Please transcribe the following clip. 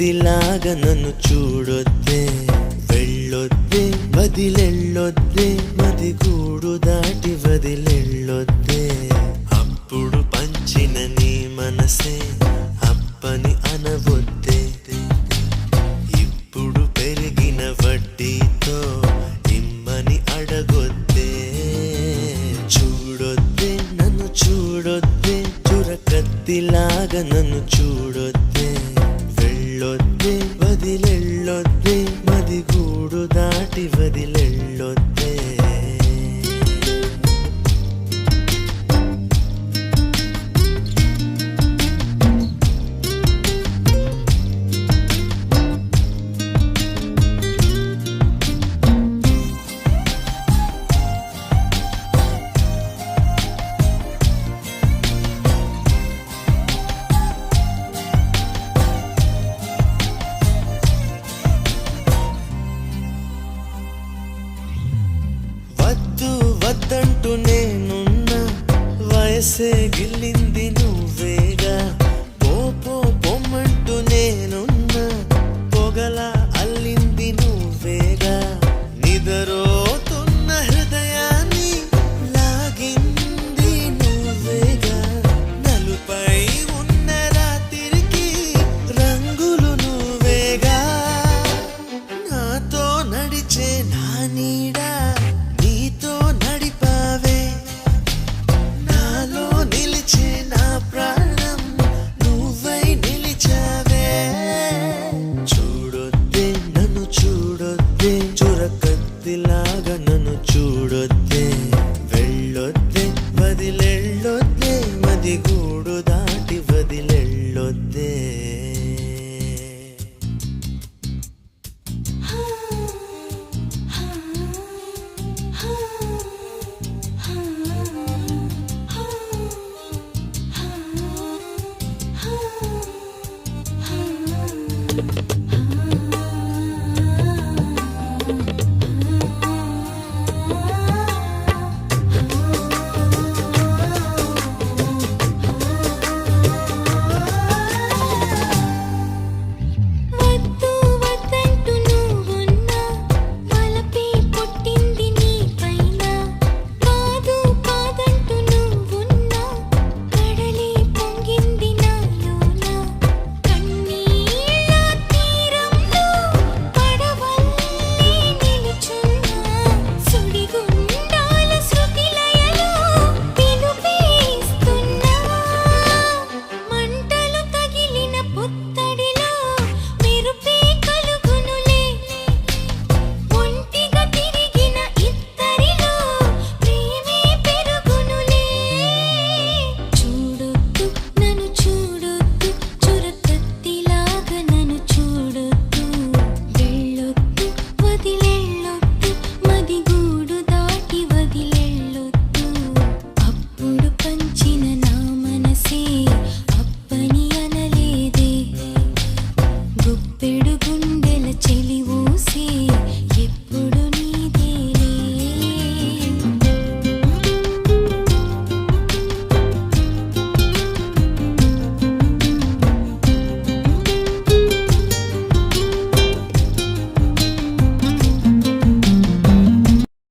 కత్తిలాగా నన్ను చూడొద్దే, వెళ్ళొద్దే వదిలెళ్ళొద్దే, మది గూడు దాటి వదిలెళ్ళొద్దే. అప్పుడు పంచిన నీ మనసే అప్పని అనవొద్దే, ఇప్పుడు పెరిగిన వడ్డీతో ఇమ్మని అడగొద్దే. చూడొద్దే నన్ను చూడొద్దే, చురకత్తిలాగా నన్ను చూడొద్దే, వెళ్ళొద్దే వదిలెళ్ళొద్దే, మది గూడు దాటి వదిలెళ్ళొద్దే. వద్దంటూ నేనున్నా, వయసే గిల్లింది నువ్వేగా. పొమ్మంటూ నేనున్నా, పొగలా అల్లింది నువ్వేగా. నిదరోతున్న హృదయాన్ని లాగింది నువ్వేగా. నలుపై ఉన్న రాత్రికి రంగులు నువ్వేగా. నాతో నడిచే నా నీడా నీతో నడిపావే, నాలో నిలిచే నా ప్రాణం నువ్వై నిలిచావే. చూడొద్దే నన్ను చూడొద్దే, చురకత్తిలాగా నన్ను చూడొద్దే, వెళ్ళొద్దే వదిలెళ్ళొద్దే, మది గూడు దాటి వదిలెళ్ళొద్దే.